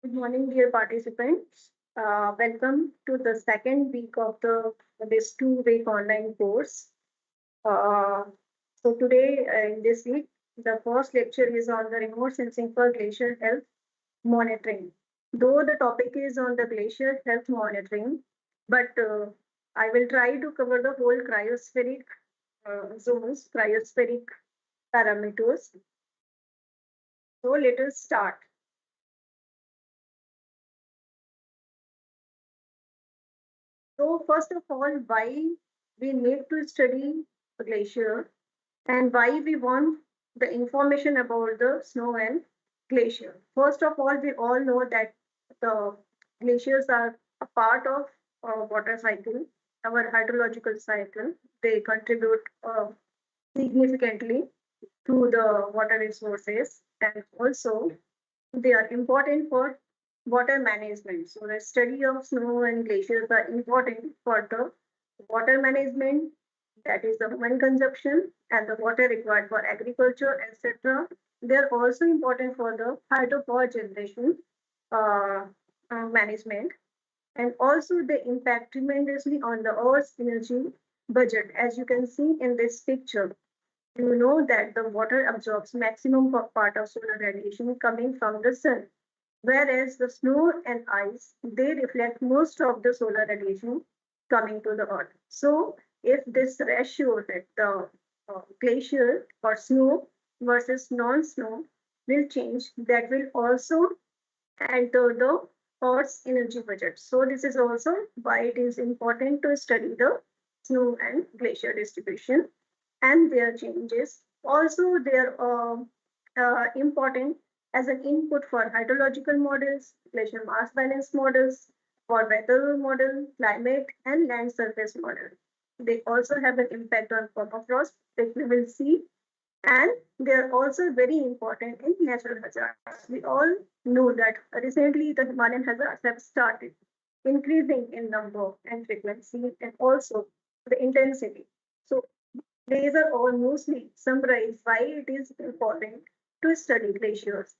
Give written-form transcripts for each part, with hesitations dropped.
Good morning, dear participants. Welcome to the second week of this two-week online course. Uh, so today, in this week, the first lecture is on the remote sensing for glacier health monitoring. Though the topic is on the glacier health monitoring, but I will try to cover the whole cryospheric zones, cryospheric parameters. So let us start. So first of all, why we need to study a glacier and why we want the information about the snow and glacier. First of all, we all know that the glaciers are a part of our water cycle, our hydrological cycle. They contribute significantly to the water resources, and also they are important for water management. So the study of snow and glaciers are important for the water management, that is the human consumption and the water required for agriculture, etc. They are also important for the hydropower generation uh, management, and also they impact tremendously on the Earth's energy budget. As you can see in this picture, you know that the water absorbs maximum part of solar radiation coming from the sun, whereas the snow and ice, they reflect most of the solar radiation coming to the earth. So if this ratio that the glacier or snow versus non-snow will change, that will also enter the earth's energy budget. So this is also why it is important to study the snow and glacier distribution and their changes. Also, they are important as an input for hydrological models, glacier mass balance models, for weather model, climate, and land surface model. They also have an impact on permafrost that we will see, and they are also very important in natural hazards. We all know that recently the Himalayan hazards have started increasing in number and frequency and also the intensity. So these are all mostly summarize why it is important to study glaciers.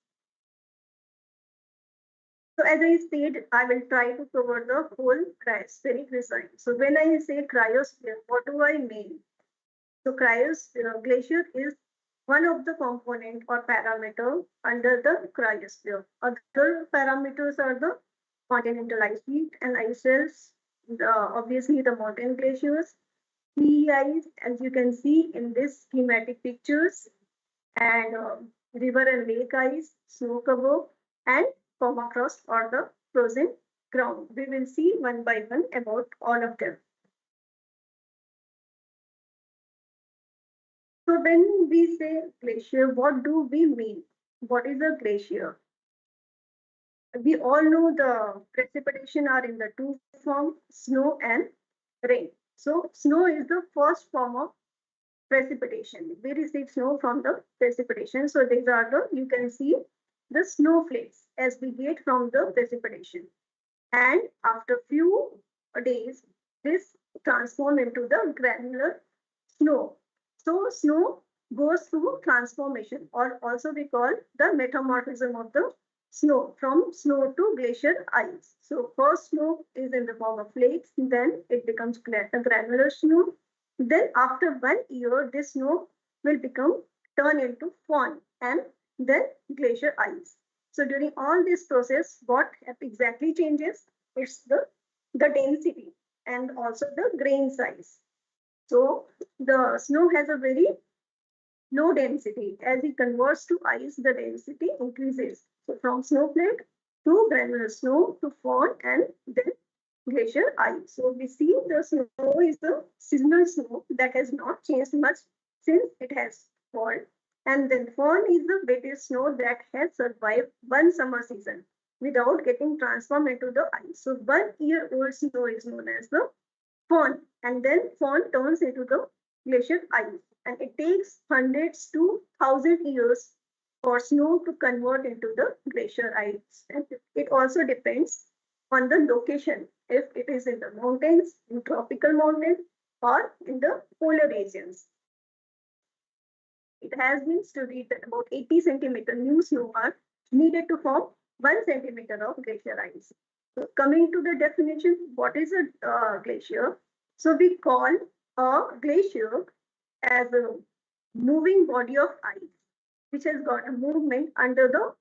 So as I said, I will try to cover the whole cryospheric design. So when I say cryosphere, what do I mean? So cryosphere glacier is one of the component or parameter under the cryosphere. Other parameters are the continental ice sheet and ice shelves, obviously the mountain glaciers, sea ice, as you can see in this schematic pictures, and river and lake ice, snow cover, and permafrost or the frozen ground. We will see one by one about all of them. So when we say glacier, what do we mean? What is a glacier? We all know the precipitation are in the two form, snow and rain. So snow is the first form of precipitation. We receive snow from the precipitation. So these are the, you can see the snowflakes as we get from the precipitation. And after few days, this transform into the granular snow. So snow goes through transformation, or also we call the metamorphism of the snow from snow to glacier ice. So first snow is in the form of flakes, then it becomes granular snow. Then after 1 year, this snow will become turn into fawn and then glacier ice. So during all this process, what exactly changes? It's the density and also the grain size. So the snow has a very low density. As it converts to ice, the density increases. So from snowflake to granular snow to fawn and then glacier ice. So we see the snow is the seasonal snow that has not changed much since it has fallen. And then fawn is the wettest snow that has survived one summer season without getting transformed into the ice. So 1 year old snow is known as the fawn, and then fawn turns into the glacier ice. And it takes hundreds to thousand years for snow to convert into the glacier ice. And it also depends on the location, if it is in the mountains, in tropical mountains, or in the polar regions. It has been studied that about 80 centimeter new snow are needed to form 1 centimeter of glacier ice. So coming to the definition, what is a glacier? So we call a glacier as a moving body of ice which has got a movement under the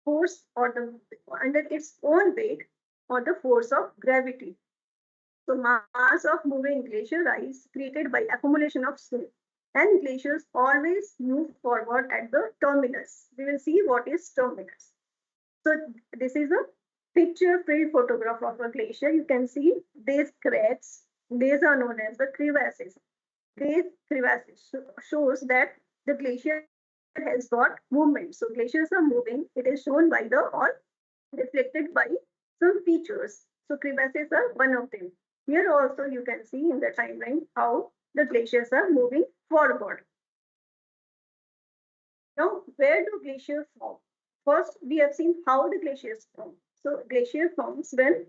force or the under its own weight or the force of gravity. So mass of moving glacier ice created by accumulation of snow. And glaciers always move forward at the terminus. We will see what is terminus. So this is a picture-filled photograph of a glacier. You can see these cracks. These are known as the crevasses. These crevasses shows that the glacier has got movement. So glaciers are moving. It is shown by the or reflected by some features. So crevasses are one of them. Here also you can see in the timeline how the glaciers are moving forward. Now, where do glaciers form? First, we have seen how the glaciers form. So glacier forms when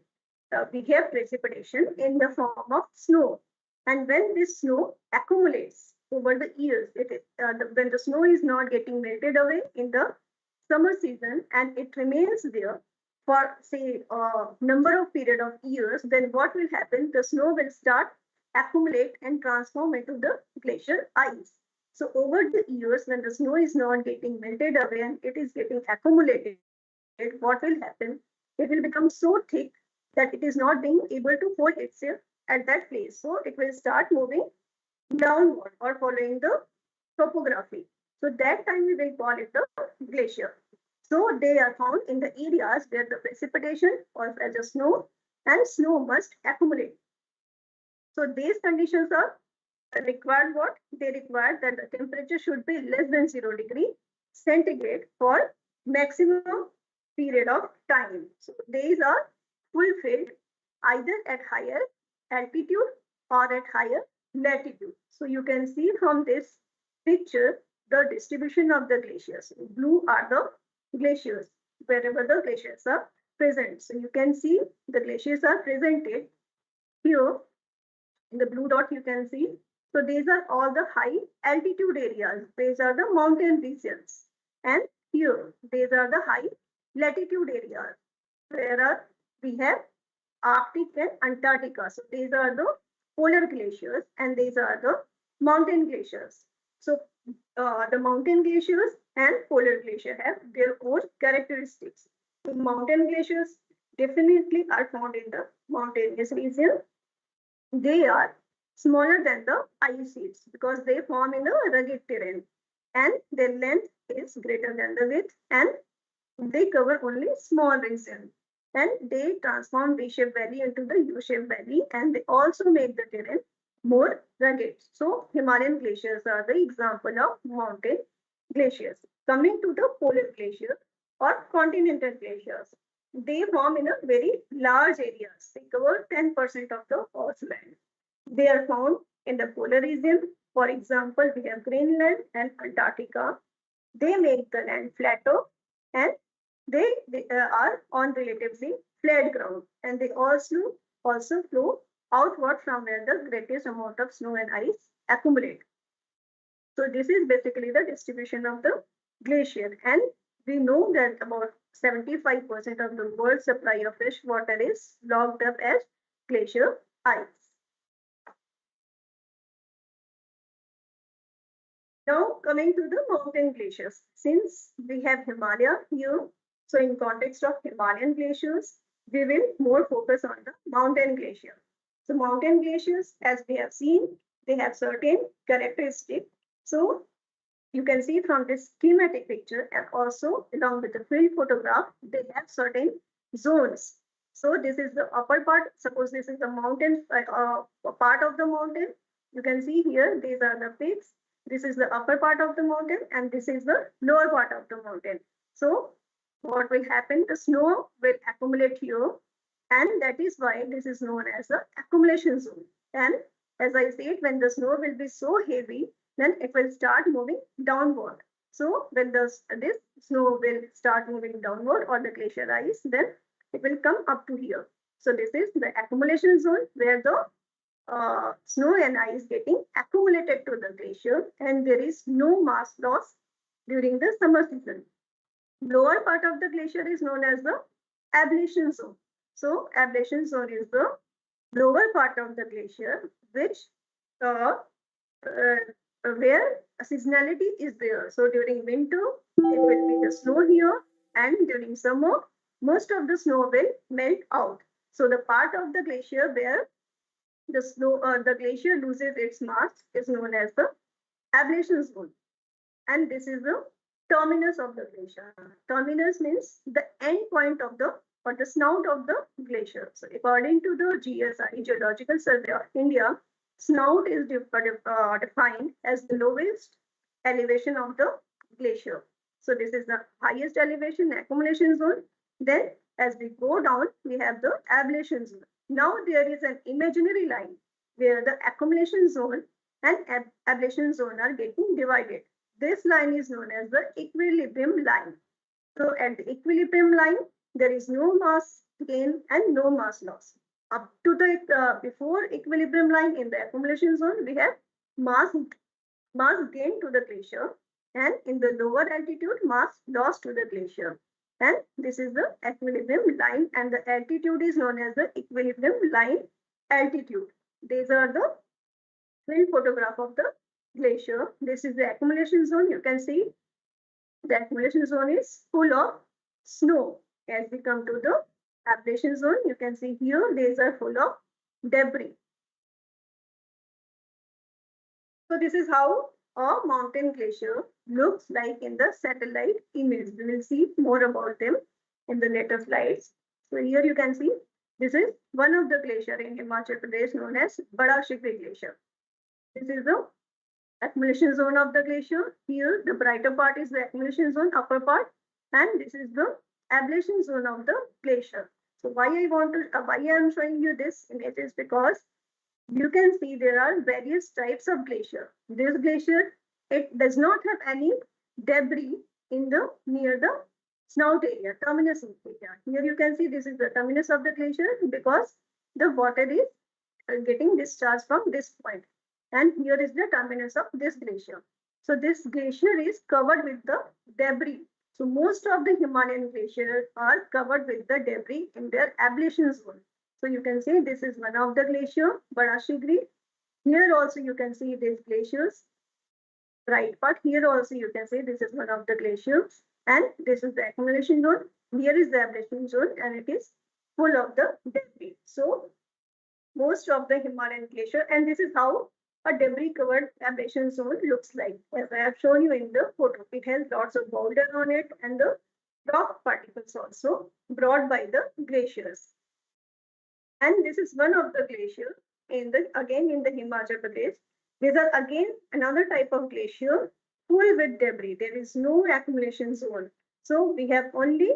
we have precipitation in the form of snow. And when this snow accumulates over the years, when the snow is not getting melted away in the summer season and it remains there for say a number of period of years, then what will happen? The snow will start accumulate and transform into the glacial ice. So over the years, when the snow is not getting melted away and it is getting accumulated, what will happen? It will become so thick that it is not being able to hold itself at that place. So it will start moving downward or following the topography. So that time we will call it the glacier. So they are found in the areas where the precipitation or as a snow and snow must accumulate. So these conditions are required what? They require that the temperature should be less than 0 degree centigrade for maximum period of time. So these are fulfilled either at higher altitude or at higher latitude. So you can see from this picture the distribution of the glaciers. Blue are the glaciers, wherever the glaciers are present. So you can see the glaciers are presented here in the blue dot you can see. So these are all the high altitude areas. These are the mountain regions. And here, these are the high latitude areas where we have Arctic and Antarctica. So these are the polar glaciers and these are the mountain glaciers. So the mountain glaciers and polar glacier have their own characteristics. The mountain glaciers definitely are found in the mountainous region. They are smaller than the ice sheets because they form in a rugged terrain and their length is greater than the width and they cover only small region and they transform V-shaped valley into the U-shaped valley and they also make the terrain more rugged. So Himalayan glaciers are the example of mountain glaciers. Coming to the polar glacier or continental glaciers, they form in a very large areas. They cover 10% of the Earth's land. They are found in the polar region. For example, we have Greenland and Antarctica. They make the land flatter and they are on relatively flat ground and they also flow outward from where the greatest amount of snow and ice accumulate. So this is basically the distribution of the glacier and we know that about 75% of the world's supply of fresh water is locked up as glacier ice. Now coming to the mountain glaciers, since we have Himalaya here, so in context of Himalayan glaciers, we will more focus on the mountain glacier. So mountain glaciers, as we have seen, they have certain characteristics. So you can see from this schematic picture and also along with the field photograph, they have certain zones. So this is the upper part. Suppose this is the mountain, part of the mountain. You can see here, these are the peaks. This is the upper part of the mountain and this is the lower part of the mountain. So what will happen? The snow will accumulate here and that is why this is known as the accumulation zone. And as I said, when the snow will be so heavy, then it will start moving downward. So when this snow will start moving downward or the glacier ice, then it will come up to here. So this is the accumulation zone where the snow and ice getting accumulated to the glacier and there is no mass loss during the summer season. Lower part of the glacier is known as the ablation zone. So ablation zone is the lower part of the glacier, which uh, where seasonality is there. So during winter, it will be the snow here, and during summer, most of the snow will melt out. So the part of the glacier where the glacier loses its mass is known as the ablation zone, and this is the terminus of the glacier. Terminus means the end point of the or the snout of the glacier. So according to the GSI, Geological Survey of India, snout is defined as the lowest elevation of the glacier. So this is the highest elevation accumulation zone. Then as we go down, we have the ablation zone. Now there is an imaginary line where the accumulation zone and ablation zone are getting divided. This line is known as the equilibrium line. So at the equilibrium line, there is no mass gain and no mass loss. Up to the before equilibrium line in the accumulation zone, we have mass gain to the glacier, and in the lower altitude, mass loss to the glacier. And this is the equilibrium line, and the altitude is known as the equilibrium line altitude. These are the field photograph of the glacier. This is the accumulation zone. You can see the accumulation zone is full of snow. As we come to the ablation zone, you can see here these are full of debris. So this is how a mountain glacier looks like in the satellite image. We will see more about them in the later slides. So here you can see this is one of the glacier in Himachal Pradesh known as Bada Shikri Glacier. This is the accumulation zone of the glacier. Here the brighter part is the accumulation zone, upper part, and this is the ablation zone of the glacier. So why I am showing you this image is because you can see there are various types of glacier. This glacier, it does not have any debris in the near the snout area, terminus area. Here you can see this is the terminus of the glacier because the water is getting discharged from this point. And here is the terminus of this glacier. So this glacier is covered with the debris. So most of the Himalayan glaciers are covered with the debris in their ablation zone. So you can see this is one of the glacier, Bada Shikri. Here also you can see these glaciers. Right part here also you can see this is one of the glaciers, and this is the accumulation zone. Here is the ablation zone, and it is full of the debris. So most of the Himalayan glacier, and this is how a debris covered ablation zone looks like. As I have shown you in the photo, it has lots of boulder on it and the rock particles also brought by the glaciers. And this is one of the glaciers again in the Himachal Pradesh. These are again another type of glacier full with debris. There is no accumulation zone. So we have only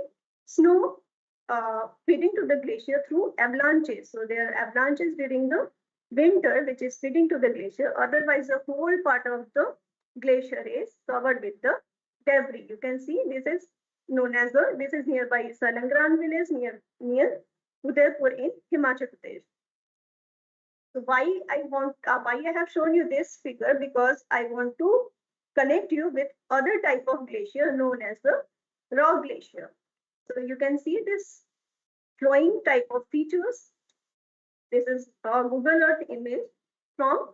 snow feeding to the glacier through avalanches. So there are avalanches during the winter, which is feeding to the glacier. Otherwise, the whole part of the glacier is covered with the debris. You can see this is known as this is nearby Salangran village near Udaipur in Himachal Pradesh. So why I have shown you this figure, because I want to connect you with other type of glacier known as the rock glacier. So you can see this flowing type of features. This is a Google Earth image from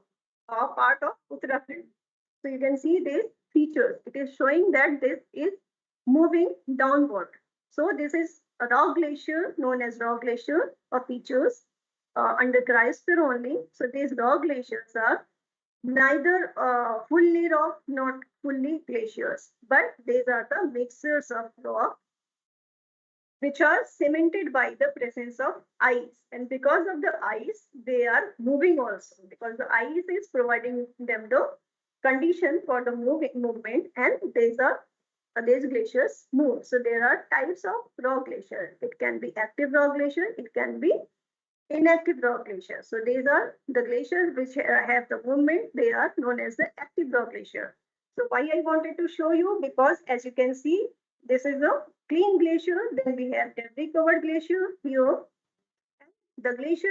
a part of Uttarakhand. So you can see these features. It is showing that this is moving downward. So this is a rock glacier known as rock glacier or features under cryosphere only. So these rock glaciers are neither fully rock, not fully glaciers, but these are the mixtures of rock which are cemented by the presence of ice. And because of the ice, they are moving also, because the ice is providing them the condition for the movement, and these glaciers move. So there are types of rock glacier. It can be active rock glacier, it can be inactive rock glacier. So these are the glaciers which have the movement. They are known as the active rock glacier. So why I wanted to show you, because as you can see, this is a clean glacier. Then we have debris covered glacier here. The glacier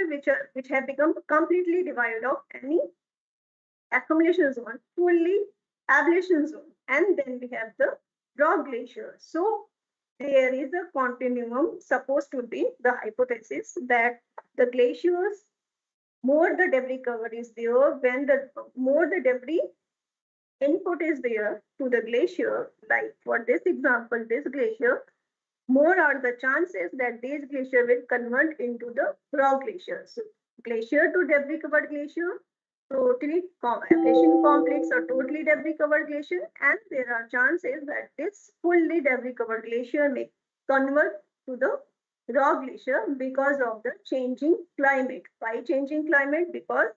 which have become completely devoid of any accumulation zone, fully ablation zone, and then we have the rock glacier. So there is a continuum supposed to be the hypothesis that the glaciers, more the debris cover is there, when the more the debris input is there to the glacier, like for this example, this glacier, more are the chances that this glacier will convert into the raw glacier. So glacier to debris covered glacier, totally accretion complex or totally debris covered glacier, and there are chances that this fully debris covered glacier may convert to the raw glacier because of the changing climate. Why changing climate? Because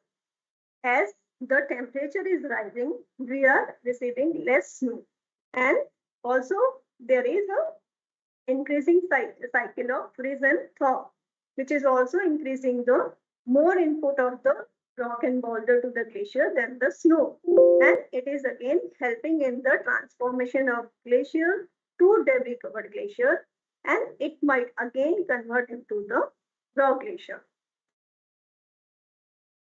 as the temperature is rising, we are receiving less snow, and also there is a increasing cycle of freeze and thaw, which is also increasing the more input of the rock and boulder to the glacier than the snow. And it is again helping in the transformation of glacier to debris covered glacier, and it might again convert into the raw glacier.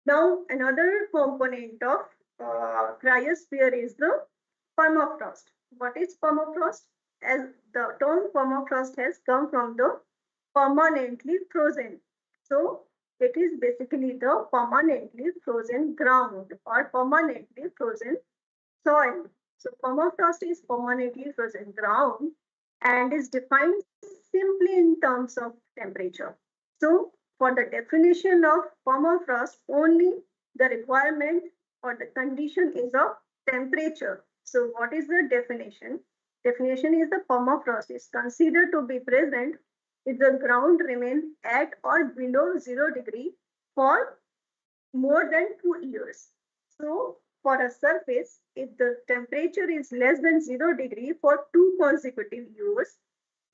Now, another component of cryosphere is the permafrost. What is permafrost? As the term permafrost has come from the permanently frozen. So it is basically the permanently frozen ground or permanently frozen soil. So permafrost is permanently frozen ground and is defined simply in terms of temperature. So for the definition of permafrost, only the requirement or the condition is of temperature. So what is the definition? Definition is the permafrost is considered to be present if the ground remains at or below 0 degree for more than 2 years. So for a surface, if the temperature is less than 0 degree for 2 consecutive years,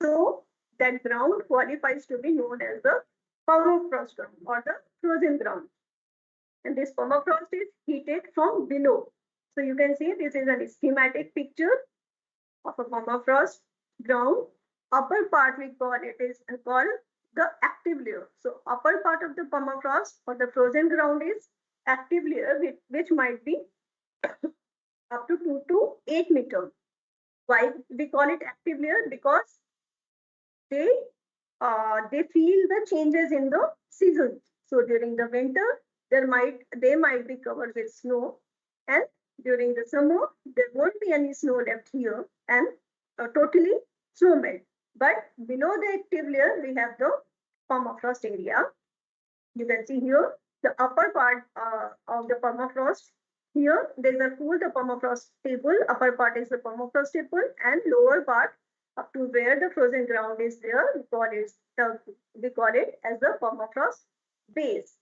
so that ground qualifies to be known as the permafrost ground or the frozen ground. And this permafrost is heated from below. So you can see this is a schematic picture of a permafrost ground. Upper part we call it is called the active layer. So upper part of the permafrost or the frozen ground is active layer, which might be up to 2 to 8 meters. Why we call it active layer? Because they they feel the changes in the season. So during the winter, they might be covered with snow, and during the summer there won't be any snow left here, and totally snow melt. But below the active layer, we have the permafrost area. You can see here the upper part of the permafrost. Here there is a cool the permafrost table. Upper part is the permafrost table, and lower part up to where the frozen ground is there, we call it as the permafrost base.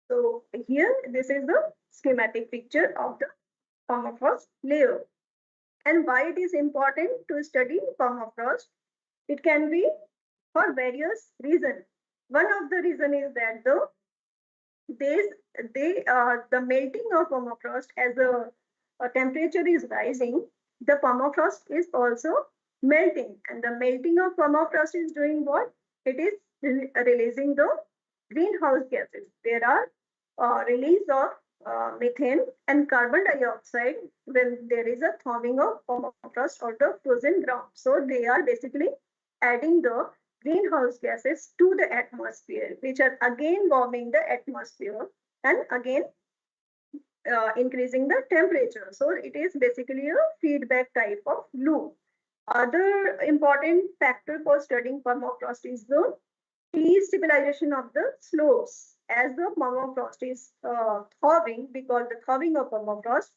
So here this is the schematic picture of the permafrost layer. And why it is important to study permafrost? It can be for various reasons. One of the reason is that the melting of permafrost as the temperature is rising, the permafrost is also melting, and the melting of permafrost is doing what? It is releasing the greenhouse gases. There are release of methane and carbon dioxide when there is a thawing of permafrost or the frozen ground. So they are basically adding the greenhouse gases to the atmosphere, which are again warming the atmosphere and again increasing the temperature. So it is basically a feedback type of loop. Other important factor for studying permafrost is the destabilization of the slopes. As the permafrost is thawing, because the thawing of permafrost,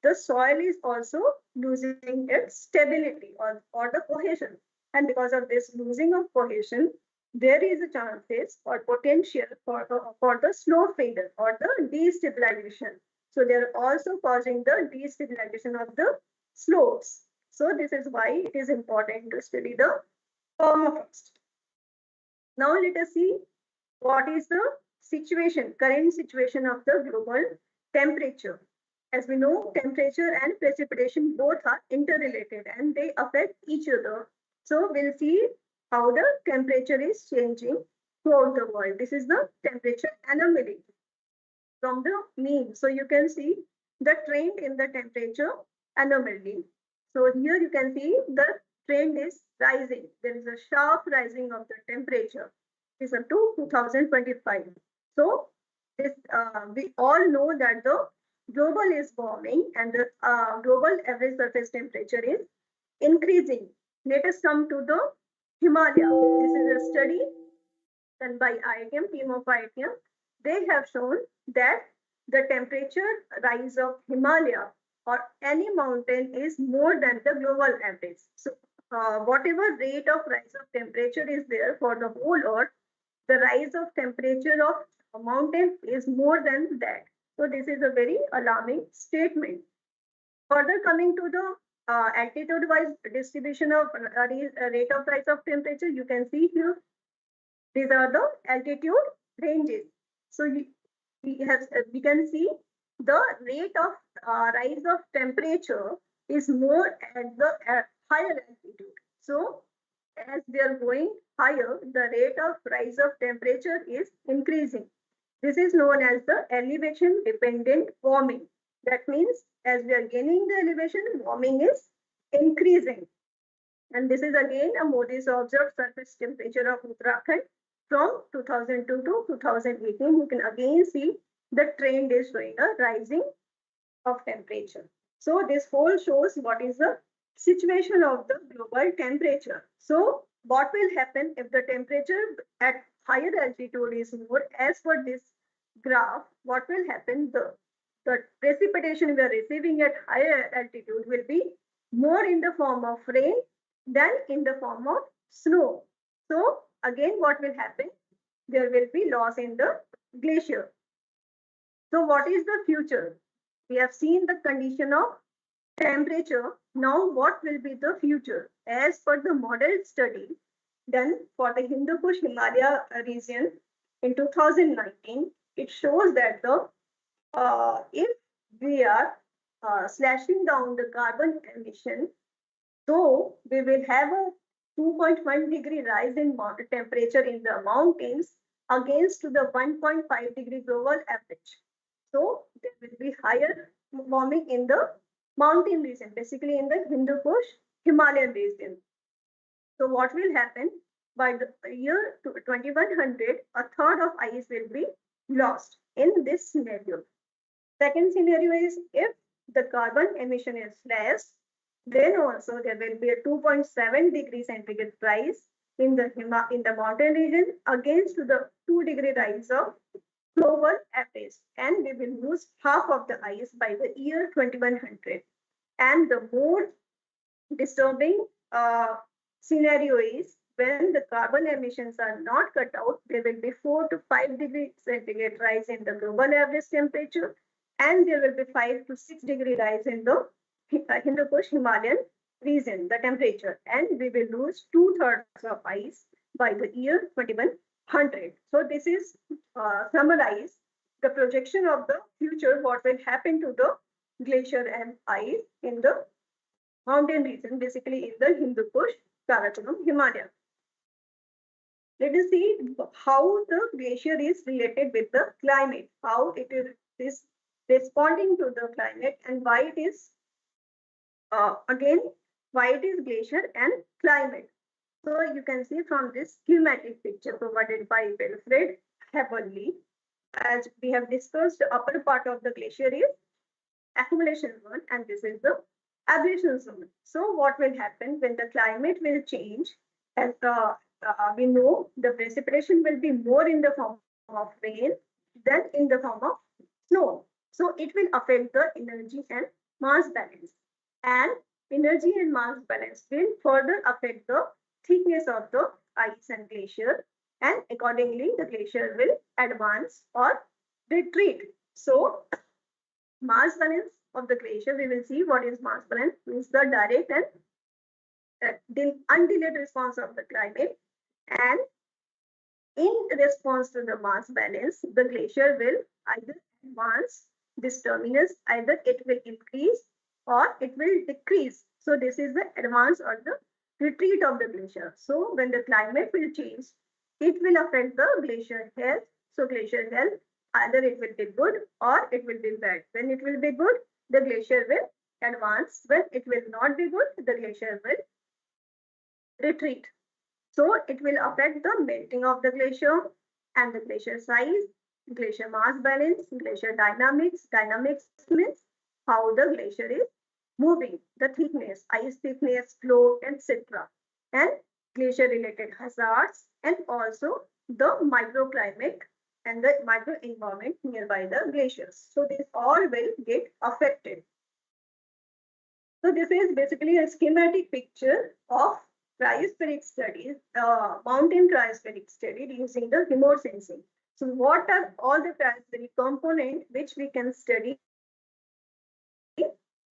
the soil is also losing its stability or the cohesion. And because of this losing of cohesion, there is a chances or potential for the slope failure or the destabilization. So they are also causing the destabilization of the slopes. So this is why it is important to study the permafrost. Now let us see what is the current situation of the global temperature. As we know, temperature and precipitation both are interrelated and they affect each other. So we'll see how the temperature is changing throughout the world. This is the temperature anomaly from the mean. So you can see the trend in the temperature anomaly. So here you can see the trend is rising. There is a sharp rising of the temperature. It's up to 2025. So this we all know that the global is warming and the global average surface temperature is increasing. Let us come to the Himalaya. This is a study done by IITM, team of IITM. They have shown that the temperature rise of Himalaya or any mountain is more than the global average. So whatever rate of rise of temperature is there for the whole earth, the rise of temperature of a mountain is more than that. So this is a very alarming statement. Further coming to the altitude-wise distribution of rate of rise of temperature, you can see here these are the altitude ranges. So we can see the rate of rise of temperature is more at the higher altitude. So as we are going higher, the rate of rise of temperature is increasing. This is known as the elevation dependent warming. That means as we are gaining the elevation, warming is increasing. And this is again a Modi's observed surface temperature of Uttarakhand from 2002 to 2018. You can again see the trend is showing a rising of temperature. So this whole shows what is the situation of the global temperature. So what will happen if the temperature at higher altitude is more? As per this graph, what will happen? The precipitation we are receiving at higher altitude will be more in the form of rain than in the form of snow. So again, what will happen? There will be loss in the glacier. So what is the future? We have seen the condition of temperature. Now what will be the future? As per the model study done for the Hindu Kush Himalaya region in 2019, it shows that the if we are slashing down the carbon emission, so we will have a 2.1 degree rise in temperature in the mountains against to the 1.5 degree global average. So there will be higher warming in the mountain region, basically in the Hindu Kush Himalayan region. So what will happen? By the year 2100, a third of ice will be lost in this scenario. Second scenario is if the carbon emission is less, then also there will be a 2.7 degree centigrade rise in the mountain region against the 2 degree rise of global average, and we will lose half of the ice by the year 2100. And the more disturbing scenario is when the carbon emissions are not cut out, there will be 4 to 5 degree centigrade rise in the global average temperature, and there will be 5 to 6 degree rise in the Hindu Kush Himalayan region, the temperature, and we will lose 2/3 of ice by the year 2100. So this is summarize the projection of the future, what will happen to the glacier and ice in the mountain region, basically in the Hindu Kush, Karakoram, Himalaya. Let us see how the glacier is related with the climate, how it is responding to the climate, and why it is again why it is glacier and climate. So you can see from this schematic picture provided by Wilfred Heberly, as we have discussed, the upper part of the glacier is accumulation zone and this is the abrasion zone. So what will happen when the climate will change? As we know, the precipitation will be more in the form of rain than in the form of snow. So it will affect the energy and mass balance, and energy and mass balance will further affect the thickness of the ice and glacier, and accordingly the glacier will advance or retreat. So mass balance of the glacier, we will see what is mass balance, is the direct and undelayed response of the climate, and in response to the mass balance, the glacier will either advance this terminus, either it will increase or it will decrease. So this is the advance or the retreat of the glacier. So when the climate will change, it will affect the glacier health. So glacier health, either it will be good or it will be bad. When it will be good, the glacier will advance. When it will not be good, the glacier will retreat. So it will affect the melting of the glacier and the glacier size, glacier mass balance, glacier dynamics. Dynamics means how the glacier is moving, the thickness, ice thickness, flow, etc. And glacier related hazards and also the microclimate and the microenvironment nearby the glaciers. So these all will get affected. So this is basically a schematic picture of cryospheric studies, mountain cryospheric study using the remote sensing. So what are all the cryospheric components which we can study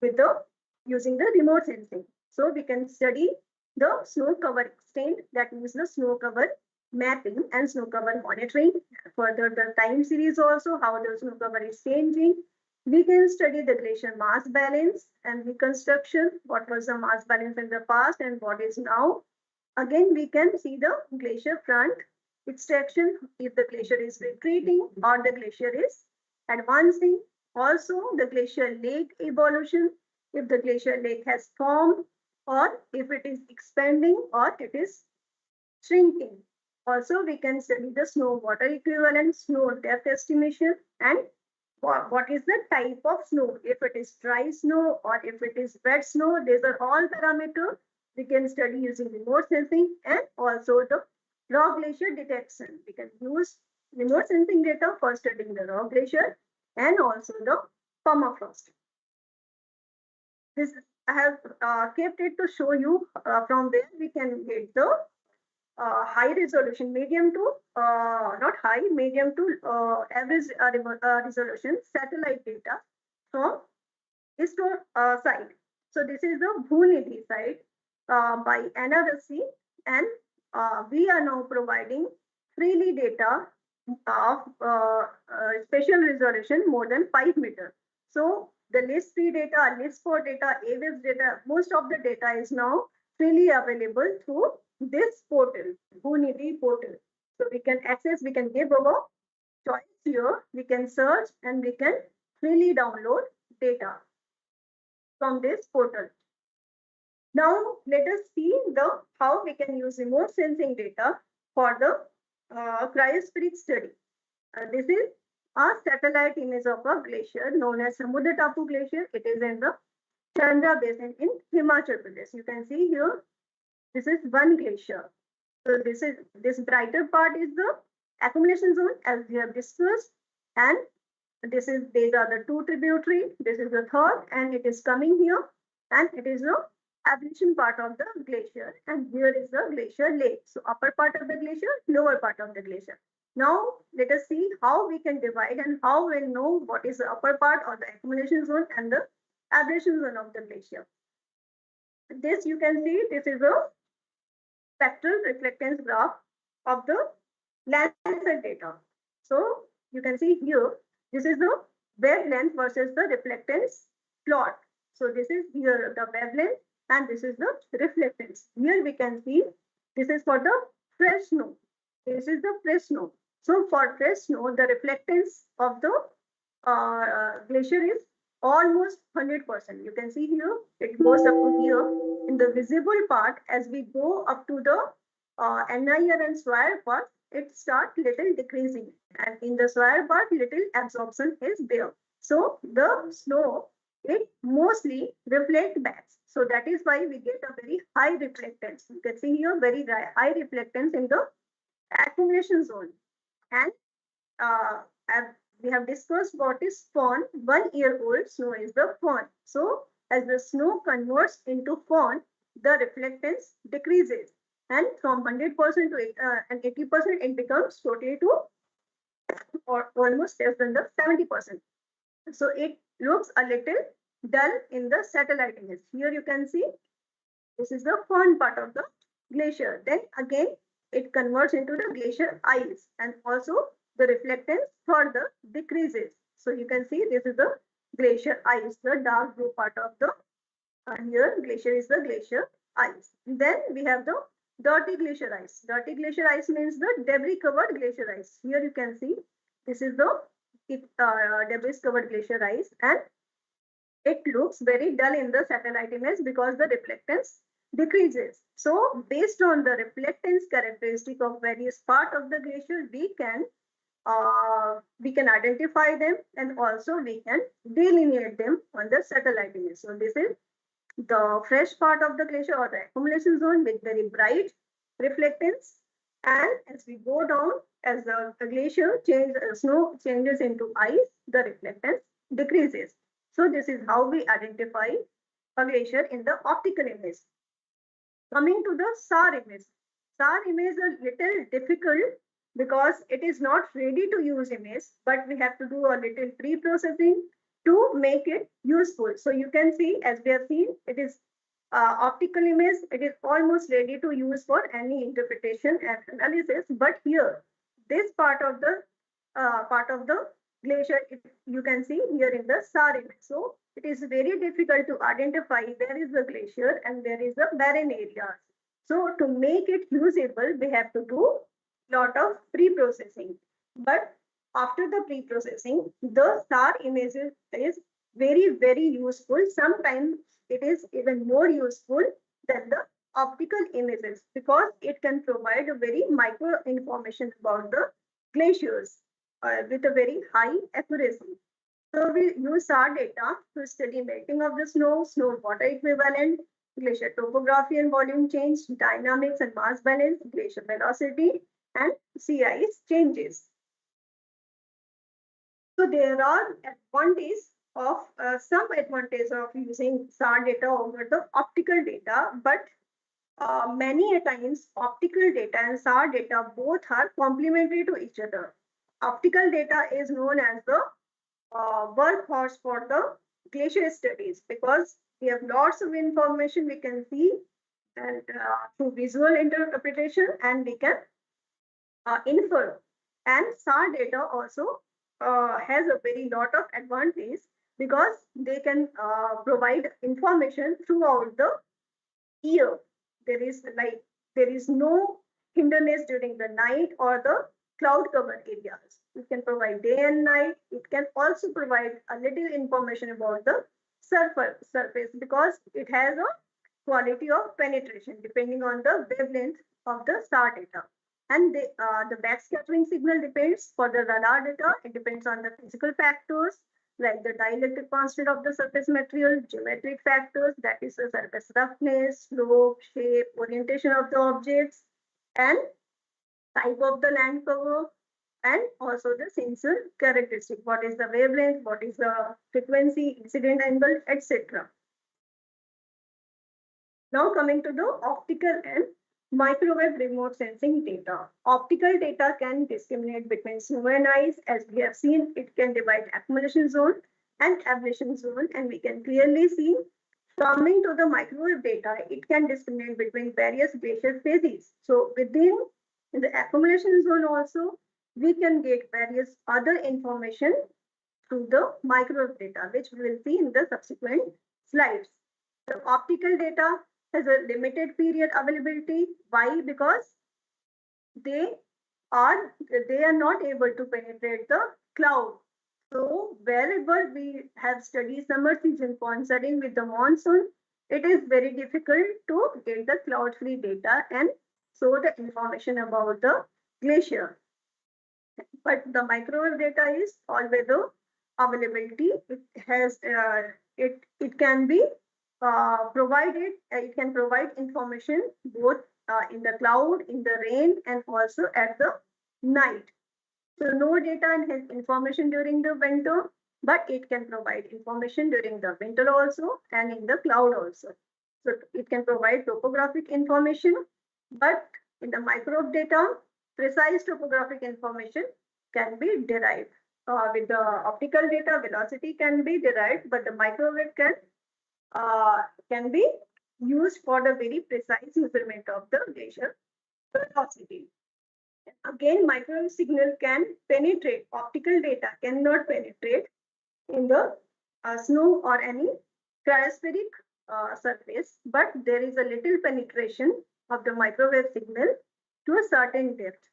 with the using the remote sensing? So we can study the snow cover extent, that means the snow cover mapping and snow cover monitoring. Further, the time series also, how the snow cover is changing. We can study the glacier mass balance and reconstruction, what was the mass balance in the past and what is now. Again, we can see the glacier front extraction, if the glacier is retreating or the glacier is advancing. Also, the glacier lake evolution, if the glacier lake has formed or if it is expanding or it is shrinking. Also, we can study the snow water equivalent, snow depth estimation, and what is the type of snow, if it is dry snow or if it is wet snow. These are all parameters we can study using remote sensing, and also the raw glacier detection. We can use remote sensing data for studying the raw glacier and also the permafrost. This I have kept it to show you from where we can get the high resolution, medium to not high, medium to average resolution satellite data from ISRO site. So this is the Bhunidhi site by NRSC, and we are now providing freely data of special resolution more than 5 meters. So the list 3 data, list 4 data, AWS data, most of the data is now freely available through this portal, Bhunidhi portal. So we can access, we can give our choice here, we can search and we can freely download data from this portal. Now let us see the how we can use remote sensing data for the cryospheric study. This is a satellite image of a glacier known as Samudra Tapu Glacier. It is in the Chandra Basin in Himachal Pradesh. You can see here, this is one glacier. So this brighter part is the accumulation zone, as we have discussed, and these are the 2 tributary. This is the third, and it is coming here, and it is the abrasion part of the glacier, and here is the glacier lake. So upper part of the glacier, lower part of the glacier. Now let us see how we can divide and how we'll know what is the upper part or the accumulation zone and the abrasion zone of the glacier. This you can see, this is a spectral reflectance graph of the Landsat data. So you can see here, this is the wavelength versus the reflectance plot. So this is here the wavelength and this is the reflectance. Here we can see this is for the fresh snow. This is the fresh snow. So for fresh snow, the reflectance of the glacier is almost 100%. You can see here, it goes up to here. In the visible part, as we go up to the NIR and swire part, it starts little decreasing. And in the swire part, little absorption is there. So the snow, it mostly reflects back. So that is why we get a very high reflectance. You can see here very high reflectance in the accumulation zone. And we have discussed what is fawn. 1 year old snow is the fawn. So as the snow converts into fawn, the reflectance decreases. And from 100% to 80%, it becomes totally to or almost less than the 70%. So it looks a little dull in the satellite image. Here you can see this is the fawn part of the glacier. Then again, it converts into the glacier ice, and also the reflectance further decreases. So you can see this is the glacier ice, the dark blue part of the here glacier is the glacier ice. Then we have the dirty glacier ice. Dirty glacier ice means the debris covered glacier ice. Here you can see this is the debris covered glacier ice, and it looks very dull in the satellite image because the reflectance decreases. So based on the reflectance characteristic of various part of the glacier, we can identify them, and also we can delineate them on the satellite image. So this is the fresh part of the glacier or the accumulation zone with very bright reflectance. And as we go down, as the glacier snow changes into ice, the reflectance decreases. So this is how we identify a glacier in the optical image. Coming to the SAR image. SAR image is a little difficult because it is not ready to use image, but we have to do a little pre-processing to make it useful. So you can see, as we have seen, it is optical image. It is almost ready to use for any interpretation and analysis. But here, this part of the glacier, you can see here in the SAR image. So it is very difficult to identify where is the glacier and where is the barren areas. So to make it usable, we have to do lot of pre-processing. But after the pre-processing, the SAR image is very useful. Sometimes it is even more useful than the optical images because it can provide a very micro information about the glaciers with a very high accuracy. So we use SAR data to study melting of the snow water equivalent, glacier topography and volume change, dynamics and mass balance, glacier velocity, and sea ice changes. So there are some advantage of using SAR data over the optical data, but many a times optical data and SAR data both are complementary to each other. Optical data is known as the workhorse for the glacier studies because we have lots of information we can see and through visual interpretation, and we can infer. And SAR data also has a very lot of advantage because they can provide information throughout the year. There is no hindrance during the night or the cloud cover areas. It can provide day and night. It can also provide a little information about the surface because it has a quality of penetration depending on the wavelength of the SAR data. And the backscattering signal depends for the radar data. It depends on the physical factors like the dielectric constant of the surface material, geometric factors, that is the surface roughness, slope, shape, orientation of the objects, and type of the land cover, and also the sensor characteristic. What is the wavelength, what is the frequency, incident angle, etc. Now coming to the optical and microwave remote sensing data. Optical data can discriminate between snow and ice. As we have seen, it can divide accumulation zone and ablation zone, and we can clearly see. Coming to the microwave data, it can discriminate between various glacier phases. So within the accumulation zone also, we can get various other information through the microwave data, which we will see in the subsequent slides. The optical data has a limited period availability. Why? Because they are not able to penetrate the cloud. So wherever we have studied summer season coinciding with the monsoon, it is very difficult to get the cloud-free data and show the information about the glacier. But the microwave data is always the availability. It has it can be provided. It can provide information both in the cloud, in the rain, and also at the night. So no data and information during the winter, but it can provide information during the winter also and in the cloud also. So it can provide topographic information, but in the microwave data, precise topographic information can be derived. With the optical data, velocity can be derived, but the microwave can be used for the very precise measurement of the glacier velocity. Again, microwave signal can penetrate. Optical data cannot penetrate in the snow or any cryospheric surface, but there is a little penetration of the microwave signal to a certain depth.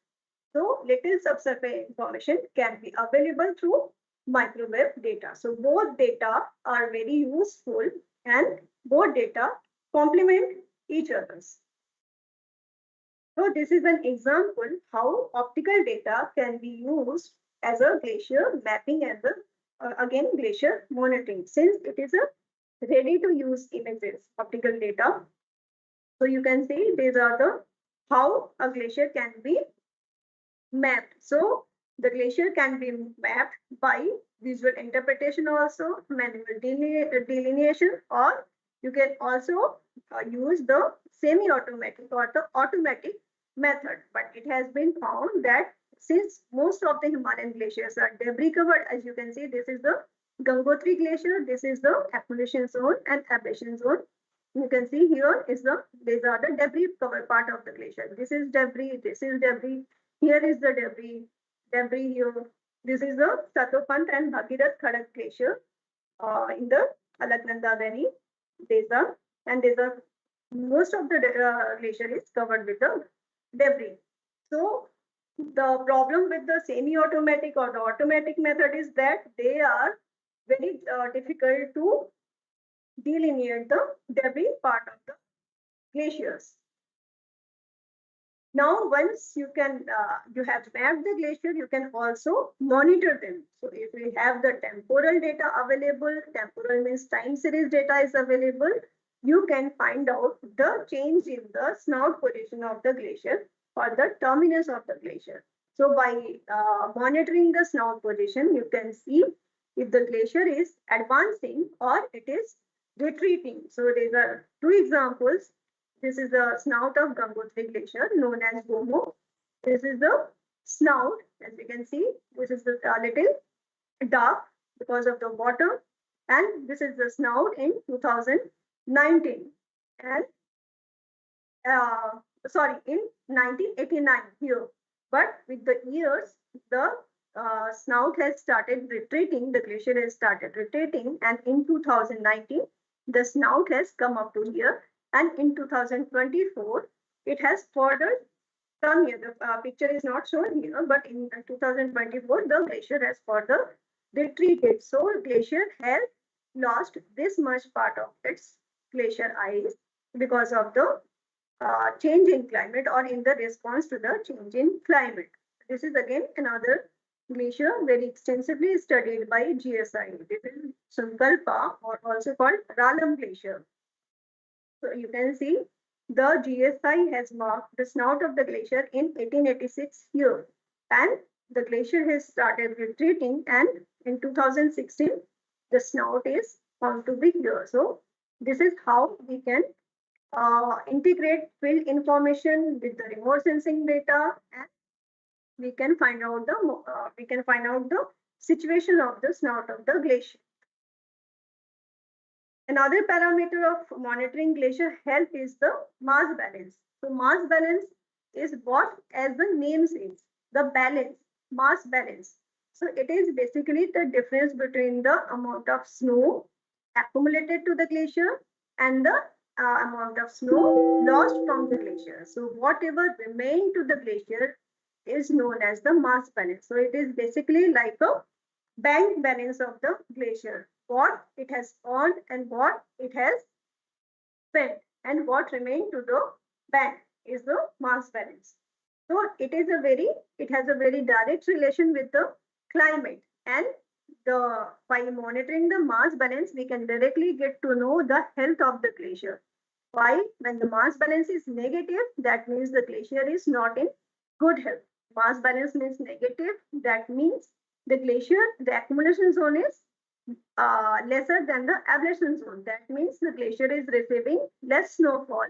So little subsurface information can be available through microwave data. So both data are very useful, and both data complement each other's. So this is an example how optical data can be used as a glacier mapping and the again glacier monitoring, since it is a ready to use images optical data. So you can see these are the how a glacier can be mapped. So the glacier can be mapped by visual interpretation, also manual delineation, or you can also use the semi-automatic or the automatic method. But it has been found that since most of the Himalayan glaciers are debris covered, as you can see, this is the Gangotri glacier, this is the accumulation zone and ablation zone. You can see here is these are the debris covered part of the glacier. This is debris, this is debris, here is the debris here. This is the Satopant and Bhagirath Khadak glacier in the Alaknanda Valley. These are most of the glacier is covered with the debris. So the problem with the semi-automatic or the automatic method is that they are very difficult to delineate the debris part of the glaciers. Now, once you have mapped the glacier, you can also monitor them. So if we have the temporal data available, temporal means time series data is available, you can find out the change in the snout position of the glacier or the terminus of the glacier. So by monitoring the snout position, you can see if the glacier is advancing or it is retreating. So these are two examples. This is the snout of Gangotri Glacier known as Gomo. This is the snout, as you can see. This is the little dark because of the water. And this is the snout in 2019. And in 1989 here. But with the years, the snout has started retreating, the glacier has started retreating, and in 2019, the snout has come up to here, and in 2024, it has further come here. The picture is not shown here, but in 2024, the glacier has further retreated. So glacier has lost this much part of its glacier ice because of the change in climate or in the response to the change in climate. This is again another glacier very extensively studied by GSI. This is Sunkalpa, or also called Ralam Glacier. So you can see the GSI has marked the snout of the glacier in 1886 here, and the glacier has started retreating, and in 2016 the snout is found to be here. So this is how we can integrate field information with the remote sensing data, and we can find out the situation of the snout of the glacier. Another parameter of monitoring glacier health is the mass balance. So mass balance is what, as the name says, the balance, mass balance. So it is basically the difference between the amount of snow accumulated to the glacier and the amount of snow lost from the glacier. So whatever remained to the glacier is known as the mass balance. So it is basically like a bank balance of the glacier, what it has earned and what it has spent, and what remained to the bank is the mass balance. So it has a very direct relation with the climate, and by monitoring the mass balance, we can directly get to know the health of the glacier. Why? When the mass balance is negative, that means the glacier is not in good health. Mass balance means negative, that means the glacier, the accumulation zone is lesser than the ablation zone. That means the glacier is receiving less snowfall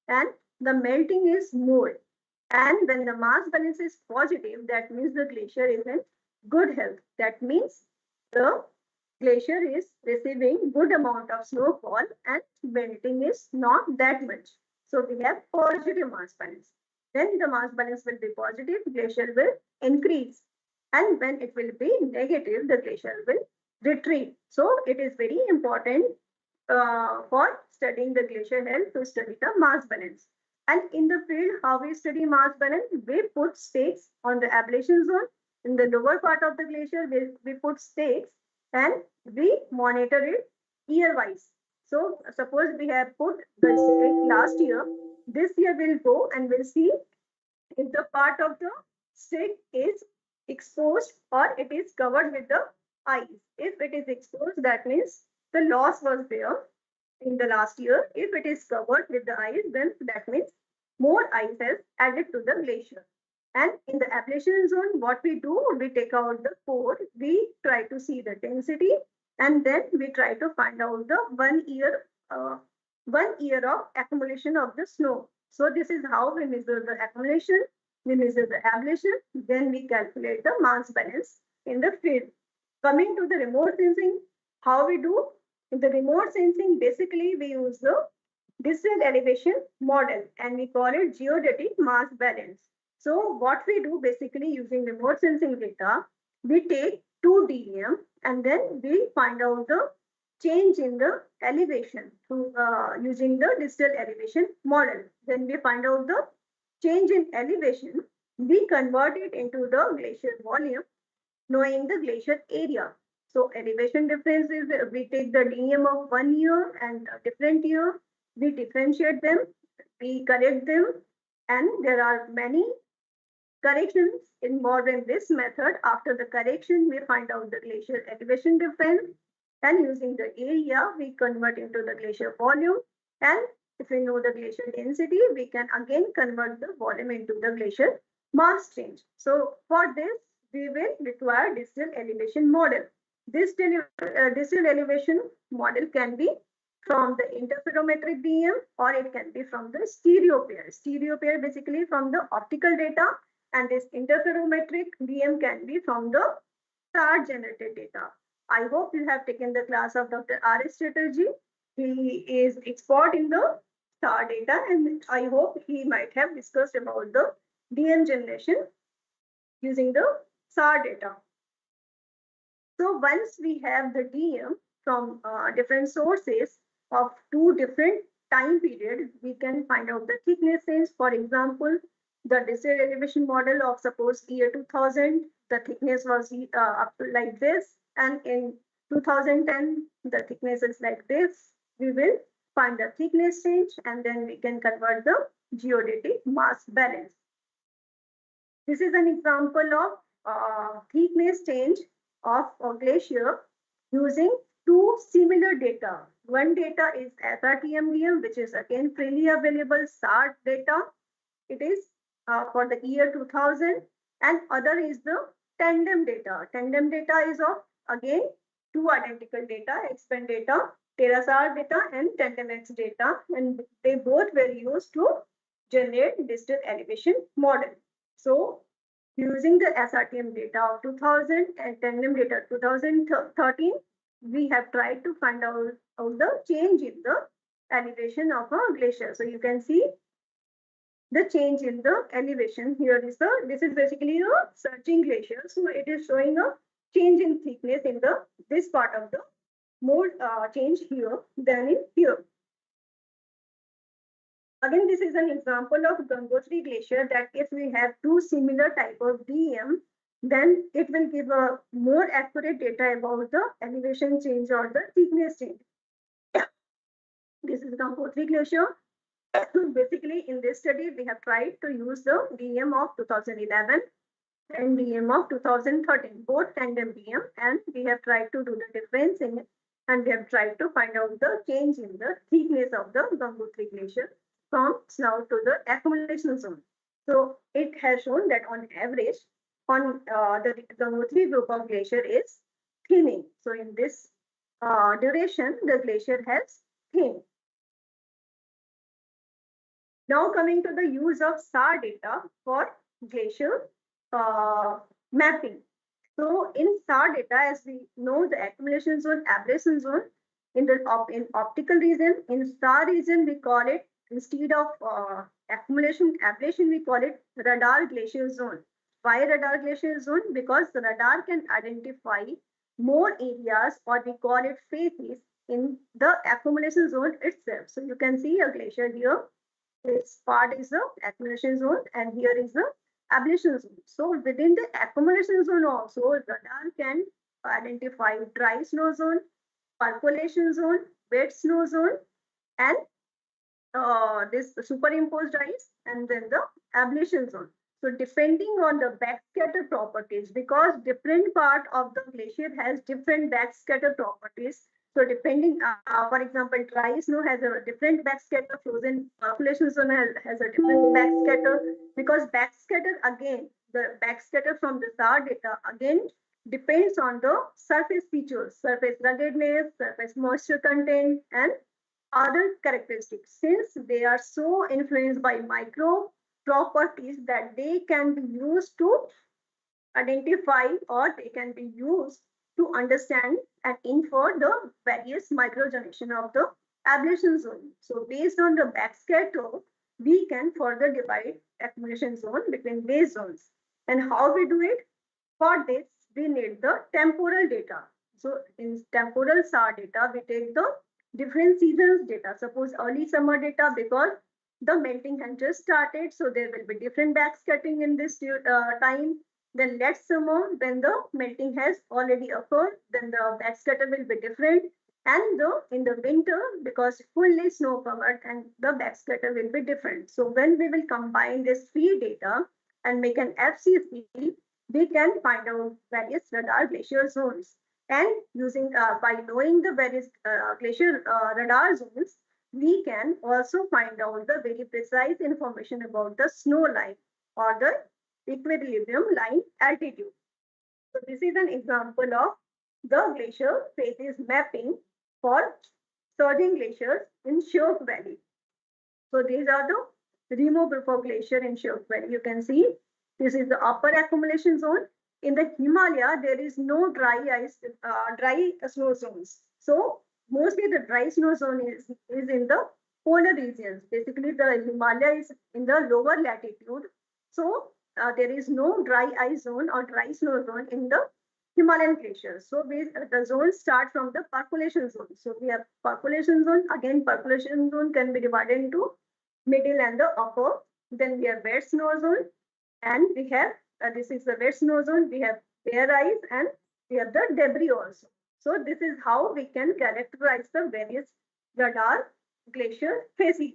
and the melting is more. And when the mass balance is positive, that means the glacier is in good health. That means the glacier is receiving good amount of snowfall and melting is not that much. So we have positive mass balance. When the mass balance will be positive, glacier will increase. And when it will be negative, the glacier will retreat. So it is very important for studying the glacier health to study the mass balance. And in the field, how we study mass balance, we put stakes on the ablation zone. In the lower part of the glacier, we put stakes and we monitor it year-wise. So suppose we have put the stick last year, this year we'll go and we'll see if the part of the stick is exposed or it is covered with the ice. If it is exposed, that means the loss was there in the last year. If it is covered with the ice, then that means more ice has added to the glacier. And in the ablation zone, what we do, we take out the core, we try to see the density, and then we try to find out the 1 year of accumulation of the snow. So this is how we measure the accumulation, we measure the ablation, then we calculate the mass balance in the field. Coming to the remote sensing, how we do? In the remote sensing, basically we use the digital elevation model and we call it geodetic mass balance. So what we do basically using remote sensing data, we take 2 dm and then we find out the change in the elevation through using the digital elevation model. Then we find out the change in elevation, we convert it into the glacier volume knowing the glacier area. So elevation difference is we take the dm of 1 year and a different year, we differentiate them, we correct them, and there are many corrections involved in this method. After the correction, we find out the glacier elevation difference, and using the area, we convert into the glacier volume. And if we know the glacier density, we can again convert the volume into the glacier mass change. So for this, we will require digital elevation model. This digital elevation model can be from the interferometric DM or it can be from the stereo pair. Stereo pair basically from the optical data, and this interferometric DM can be from the star generated data. I hope you have taken the class of Dr. R.S. Chatterjee. He is expert in the star data, and I hope he might have discussed about the DM generation using the star data. So once we have the DM from different sources of 2 different time periods, we can find out the thickness range. For example, the digital elevation model of suppose year 2000, the thickness was up to like this, and in 2010, the thickness is like this. We will find the thickness range and then we can convert the geodetic mass balance. This is an example of thickness change of a glacier using 2 similar data. One data is SRTMDM, which is again freely available SAR data. It is for the year 2000, and other is the tandem data. Tandem data is of again 2 identical data, X-band data, TerraSAR data, and TandemX data, and they both were used to generate digital elevation model. So using the SRTM data of 2000 and tandem data 2013, we have tried to find out the change in the elevation of a glacier. So you can see the change in the elevation. Here is this is basically a surging glacier. So it is showing a change in thickness in this part of the more change here than in here. Again, this is an example of Gangotri Glacier that if we have 2 similar type of DM, then it will give a more accurate data about the elevation change or the thickness change. This is Gangotri Glacier. Basically, in this study, we have tried to use the DM of 2011 and DM of 2013, both tandem DM, and we have tried to do the difference in it, and we have tried to find out the change in the thickness of the Gangotri Glacier from snow to the accumulation zone. So it has shown that on average, on the Gangotri group of glacier is thinning. So in this duration, the glacier has thinned. Now coming to the use of SAR data for glacier mapping. So in SAR data, as we know, the accumulation zone, ablation zone, in optical region, in SAR region, we call it, instead of accumulation, ablation, we call it radar glacier zone. Why radar glacier zone? Because the radar can identify more areas, or we call it phases, in the accumulation zone itself. So you can see a glacier here. This part is the accumulation zone, and here is the ablation zone. So within the accumulation zone also, radar can identify dry snow zone, percolation zone, wet snow zone, and this superimposed ice, and then the ablation zone. So depending on the backscatter properties, because different part of the glacier has different backscatter properties. So depending, for example, dry snow has a different backscatter, frozen percolation zone has a different backscatter, because backscatter again, the backscatter from the SAR data again depends on the surface features, surface ruggedness, surface moisture content, and other characteristics, since they are so influenced by micro properties that they can be used to identify, or they can be used to understand and infer the various microgeneration of the ablation zone. So based on the backscatter, we can further divide accumulation zone between base zones. And how we do it? For this, we need the temporal data. So in temporal SAR data, we take the different seasons data. Suppose early summer data, because the melting has just started, so there will be different backscattering in this time. Then late summer, when the melting has already occurred, then the backscatter will be different. And in the winter, because fully snow covered, and the backscatter will be different. So when we will combine this three data and make an FCC, we can find out various radar glacier zones. And using by knowing the various glacier radar zones, we can also find out the very precise information about the snow line or the equilibrium line altitude. So this is an example of the glacier phases mapping for surging glaciers in Sherk Valley. So these are the remote for glacier in Sherk Valley. You can see this is the upper accumulation zone. In the Himalaya, there is no dry ice, dry snow zones. So mostly the dry snow zone is in the polar regions. Basically, the Himalaya is in the lower latitude. So there is no dry ice zone or dry snow zone in the Himalayan glaciers. So the zones start from the percolation zone. So we have percolation zone. Again, percolation zone can be divided into middle and the upper. Then we have wet snow zone, and we have this is the wet snow zone. We have bare ice, and we have the debris also. So this is how we can characterize the various radar glacier phases.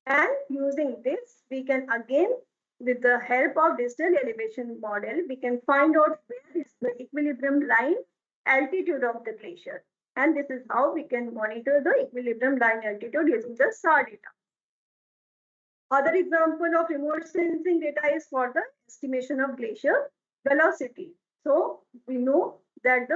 And using this, we can again, with the help of digital elevation model, we can find out where is the equilibrium line altitude of the glacier. And this is how we can monitor the equilibrium line altitude using the SAR data. Other example of remote sensing data is for the estimation of glacier velocity. So we know that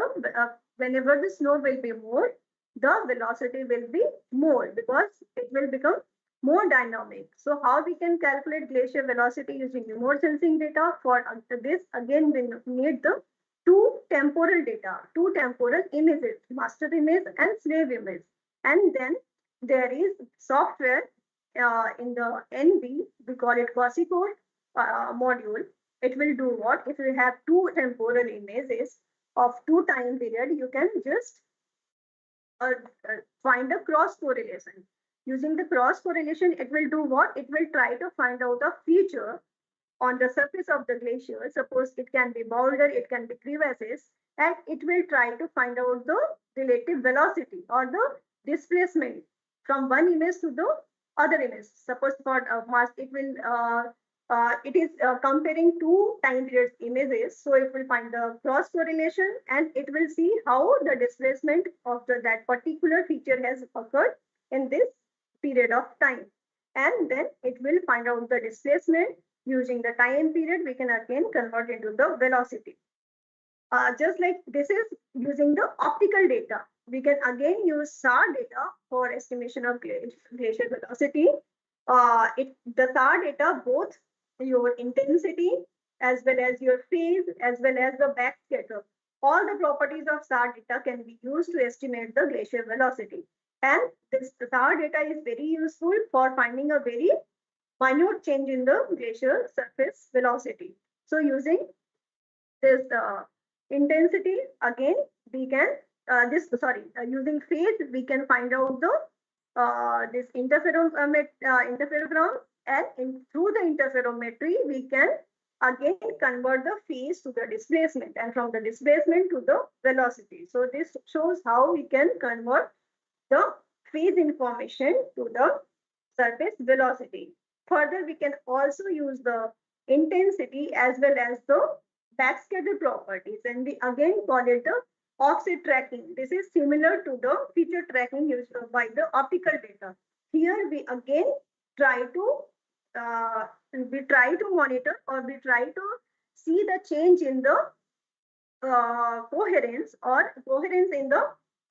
whenever the snow will be more, the velocity will be more, because it will become more dynamic. So how we can calculate glacier velocity using remote sensing data? For this, again, we need the two temporal data, two temporal images, master image and slave image. And then there is software in the NB, we call it Glacial module. It will do what? If you have two temporal images of two time period, you can just find a cross correlation. Using the cross correlation, it will do what? It will try to find out a feature on the surface of the glacier. Suppose it can be boulder, it can be crevasses, and it will try to find out the relative velocity or the displacement from one image to the other image. Suppose for Mars, it will it is comparing two time periods images, so it will find the cross correlation, and it will see how the displacement of that particular feature has occurred in this period of time, and then it will find out the displacement. Using the time period, we can again convert into the velocity. Just like this is using the optical data, we can again use SAR data for estimation of glacier velocity. The SAR data, both your intensity as well as your phase as well as the backscatter, all the properties of SAR data can be used to estimate the glacier velocity. And this SAR data is very useful for finding a very minute change in the glacier surface velocity. So using this intensity, again, we can using phase, we can find out the this interferometry, and through the interferometry, we can again convert the phase to the displacement, and from the displacement to the velocity. So this shows how we can convert the phase information to the surface velocity. Further, we can also use the intensity as well as the backscatter properties, and we again call it the offset tracking. This is similar to the feature tracking used by the optical data. Here we again try to monitor, or we try to see the change in the coherence in the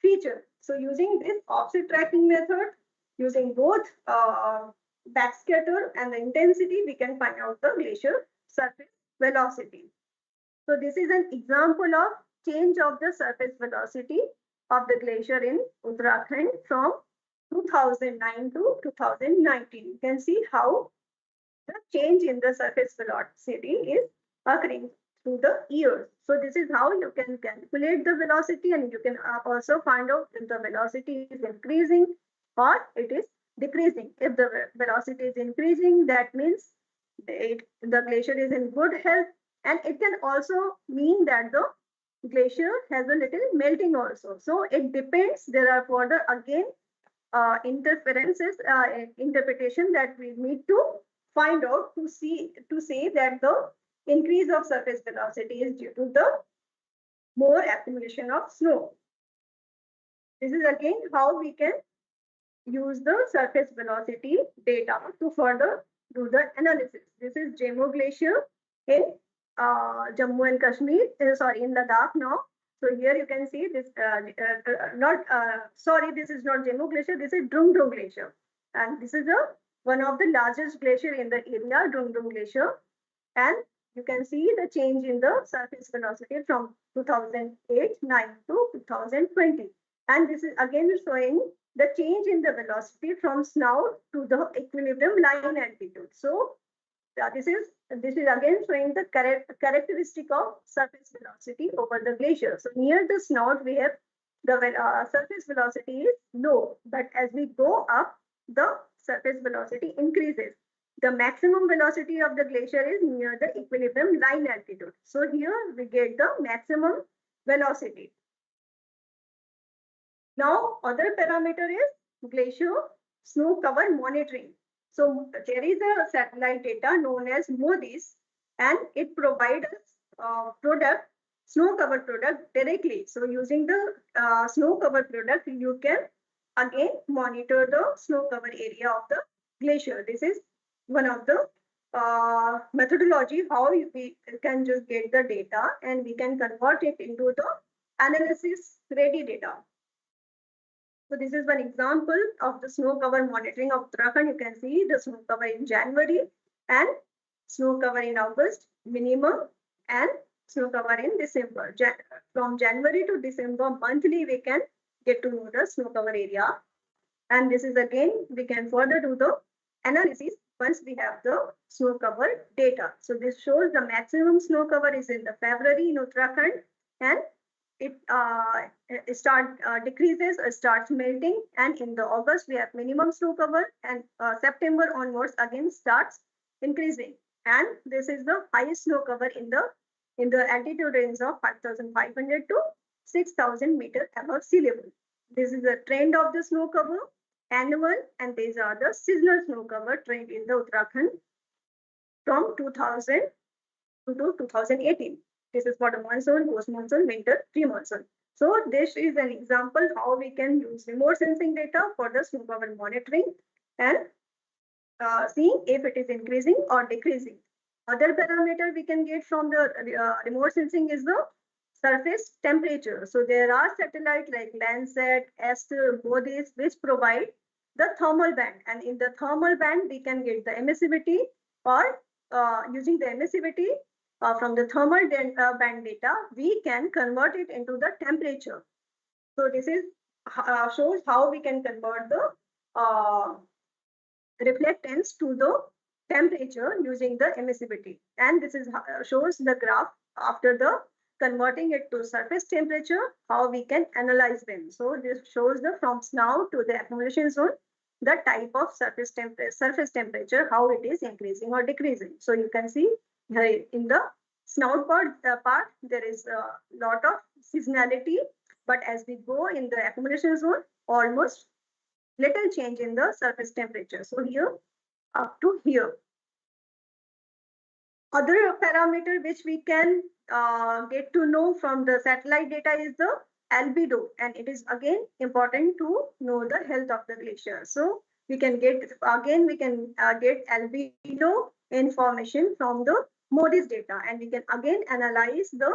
feature. So using this offset tracking method, using both backscatter and the intensity, we can find out the glacier surface velocity. So this is an example of change of the surface velocity of the glacier in Uttarakhand from 2009 to 2019. You can see how the change in the surface velocity is occurring through the years. So this is how you can calculate the velocity, and you can also find out if the velocity is increasing or it is decreasing. If the velocity is increasing, that means the glacier is in good health, and it can also mean that the glacier has a little melting also. So it depends. There are further again interpretation that we need to find out to say that the increase of surface velocity is due to the more accumulation of snow. This is again how we can use the surface velocity data to further do the analysis. This is Jemo Glacier in Jammu and Kashmir, in Ladakh now. So here you can see this, this is not Jemo Glacier, this is Drung Drung Glacier. And this is one of the largest glacier in the area, Drung Drung Glacier. And you can see the change in the surface velocity from 2008-9 to 2020. And this is again showing the change in the velocity from snout to the equilibrium line altitude. So this is again showing the characteristic of surface velocity over the glacier. So near the snout, we have the surface velocity is low, but as we go up, the surface velocity increases. The maximum velocity of the glacier is near the equilibrium line altitude. So here we get the maximum velocity. Now, other parameter is glacier snow cover monitoring. So there is a satellite data known as MODIS, and it provides snow cover product directly. So using the snow cover product, you can again monitor the snow cover area of the glacier. This is one of the methodology how we can just get the data and we can convert it into the analysis ready data. So this is one example of the snow cover monitoring of Uttarakhand. You can see the snow cover in January and snow cover in August minimum and snow cover in December. From January to December monthly we can get to know the snow cover area. And this is again we can further do the analysis once we have the snow cover data. So this shows the maximum snow cover is in the February in Uttarakhand, and it decreases or starts melting, and in the August we have minimum snow cover, and September onwards again starts increasing, and this is the highest snow cover in the altitude range of 5,500 to 6,000 meters above sea level. This is the trend of the snow cover annual, and these are the seasonal snow cover trend in the Uttarakhand from 2000 to 2018. This is for the monsoon, post-monsoon, winter, pre-monsoon. So this is an example how we can use remote sensing data for the snow cover monitoring and seeing if it is increasing or decreasing. Other parameter we can get from the remote sensing is the surface temperature. So there are satellites like Landsat, Aster, MODIS, which provide the thermal band, and in the thermal band we can get the emissivity, or using the emissivity from the thermal band data, we can convert it into the temperature. So this is shows how we can convert the reflectance to the temperature using the emissivity. And this is shows the graph after the converting it to surface temperature, how we can analyze them. So this shows the from snow to the accumulation zone, the type of surface temperature, how it is increasing or decreasing. So you can see in the snout part, there is a lot of seasonality, but as we go in the accumulation zone, almost little change in the surface temperature. So here up to here. Other parameter which we can get to know from the satellite data is the albedo, and it is again important to know the health of the glacier. So we can get get albedo information from the MODIS data, and we can again analyze the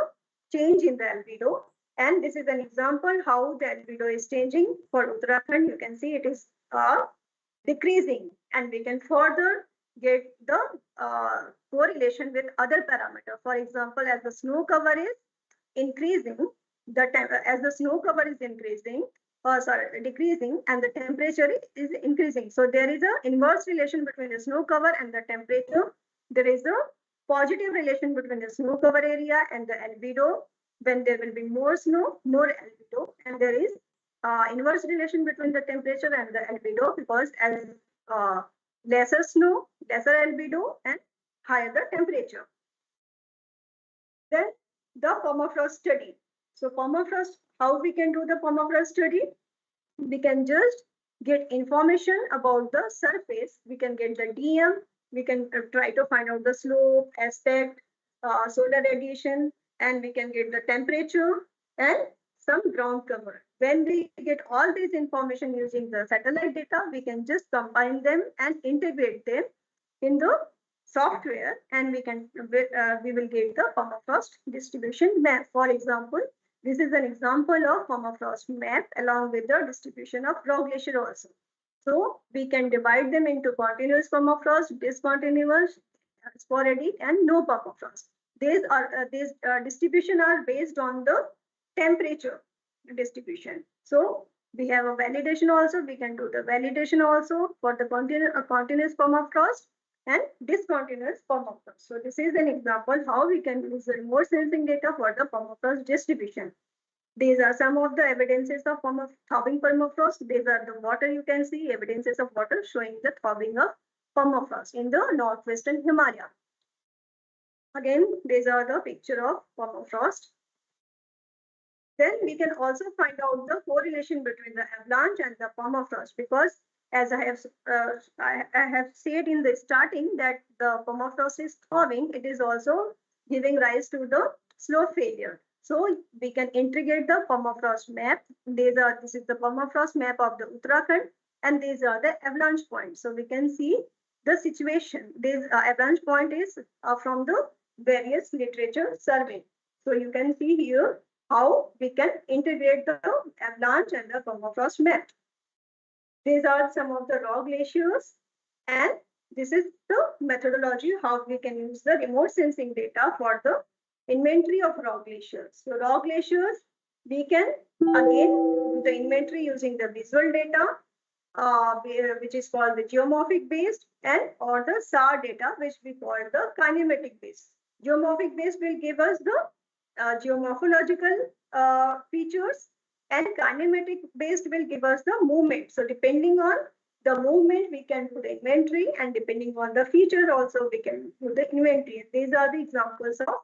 change in the albedo. And this is an example how the albedo is changing for Uttarakhand. You can see it is decreasing, and we can further get the correlation with other parameter. For example, as the snow cover is increasing, as the snow cover is increasing, decreasing, and the temperature is increasing. So there is an inverse relation between the snow cover and the temperature. There is a positive relation between the snow cover area and the albedo. When there will be more snow, more albedo, and there is inverse relation between the temperature and the albedo, because as lesser snow, lesser albedo, and higher the temperature. Then the permafrost study. So permafrost, how we can do the permafrost study? We can just get information about the surface. We can get the DM. We can try to find out the slope, aspect, solar radiation, and we can get the temperature and some ground cover. When we get all this information using the satellite data, we can just combine them and integrate them in the software, and we will get the permafrost distribution map. For example, this is an example of permafrost map along with the distribution of raw glacier also. So we can divide them into continuous permafrost, discontinuous, sporadic, and no permafrost. These distribution are based on the temperature distribution. So we have a validation also. We can do the validation also for the continuous permafrost and discontinuous permafrost. So this is an example how we can use the remote sensing data for the permafrost distribution. These are some of the evidences of thawing permafrost. These are the water, you can see evidences of water showing the thawing of permafrost in the northwestern Himalaya. Again, these are the picture of permafrost. Then we can also find out the correlation between the avalanche and the permafrost, because as I have said in the starting that the permafrost is thawing, it is also giving rise to the slope failure. So we can integrate the permafrost map. This is the permafrost map of the Uttarakhand, and these are the avalanche points. So we can see the situation. This avalanche point is from the various literature survey. So you can see here how we can integrate the avalanche and the permafrost map. These are some of the raw glaciers, and this is the methodology how we can use the remote sensing data for the inventory of raw glaciers. So raw glaciers, we can again do the inventory using the visual data, which is called the geomorphic based, and or the SAR data, which we call the kinematic based. Geomorphic based will give us the geomorphological features, and kinematic based will give us the movement. So depending on the movement, we can do the inventory, and depending on the feature also, we can do the inventory. These are the examples of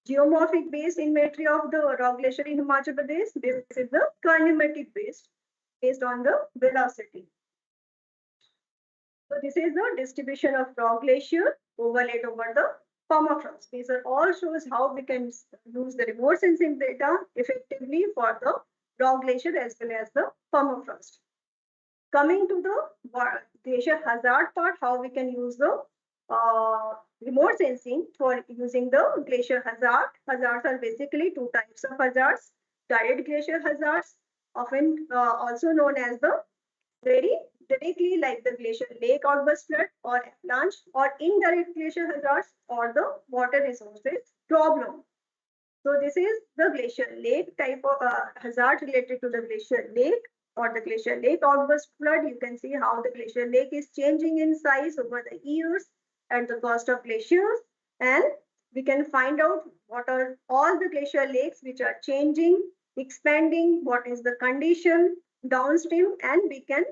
geomorphic based inventory of the raw glacier in Himachal Pradesh. This is the kinematic based on the velocity. So this is the distribution of raw glacier overlaid over the permafrost. These are all shows how we can use the remote sensing data effectively for the raw glacier as well as the permafrost. Coming to the glacier hazard part, how we can use the remote sensing for using the glacier hazard. Hazards are basically two types of hazards. Direct glacier hazards, often also known as the very directly like the glacier lake outburst flood or avalanche, or indirect glacier hazards or the water resources problem. So this is the glacier lake type of hazard related to the glacier lake or the glacier lake outburst flood. You can see how the glacier lake is changing in size over the years at the cost of glaciers, and we can find out what are all the glacier lakes which are changing, expanding, what is the condition downstream, and we can,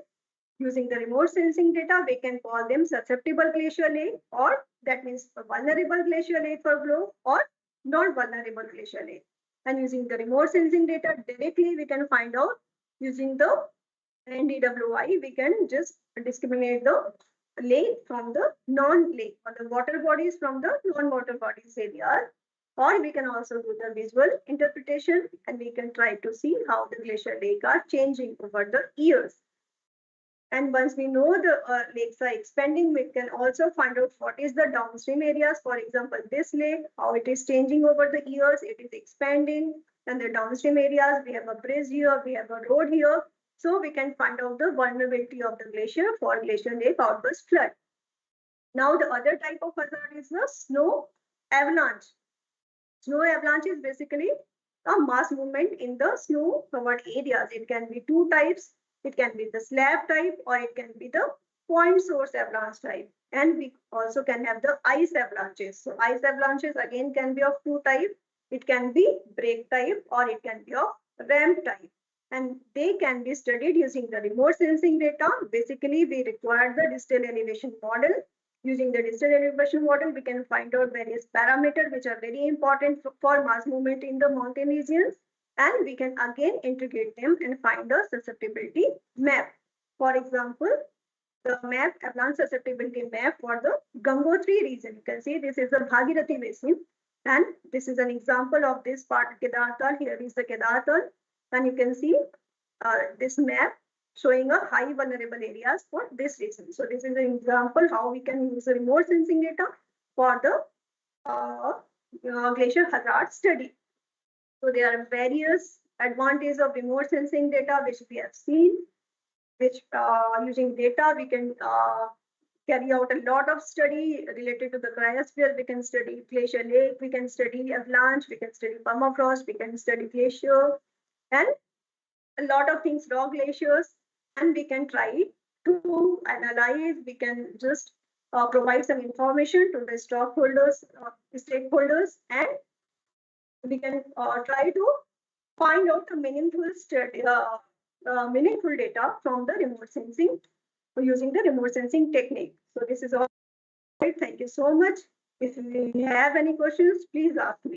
using the remote sensing data, we can call them susceptible glacier lake, or that means a vulnerable glacier lake for flow, or non-vulnerable glacier lake. And using the remote sensing data directly, we can find out using the and DWI, we can just discriminate the lake from the non-lake, or the water bodies from the non-water bodies areas. Or we can also do the visual interpretation, and we can try to see how the glacier lake are changing over the years. And once we know the lakes are expanding, we can also find out what is the downstream areas. For example, this lake, how it is changing over the years, it is expanding. And the downstream areas, we have a bridge here, we have a road here. So we can find out the vulnerability of the glacier for glacier lake outburst flood. Now the other type of hazard is the snow avalanche. Snow avalanche is basically a mass movement in the snow covered areas. It can be two types. It can be the slab type, or it can be the point source avalanche type. And we also can have the ice avalanches. So ice avalanches again can be of two types. It can be break type, or it can be of ramp type. And they can be studied using the remote sensing data. Basically, we require the digital elevation model. Using the digital elevation model, we can find out various parameters which are very important for mass movement in the mountain regions. And we can again integrate them and find a susceptibility map. For example, the map, avalanche susceptibility map for the Gangotri region. You can see this is the Bhagirathi basin. And this is an example of this part, Kedartal. Here is the Kedartal. And you can see this map showing a high vulnerable areas for this region. So this is an example how we can use the remote sensing data for the glacier hazard study. So there are various advantages of remote sensing data which we have seen, which using data we can carry out a lot of study related to the cryosphere. We can study glacier lake, we can study avalanche, we can study permafrost, we can study glacier, and a lot of things, raw glaciers, and we can try to analyze, we can just provide some information to the stakeholders, and we can try to find out the meaningful data from the remote sensing using the remote sensing technique. So this is all. Thank you so much. If you have any questions, please ask me.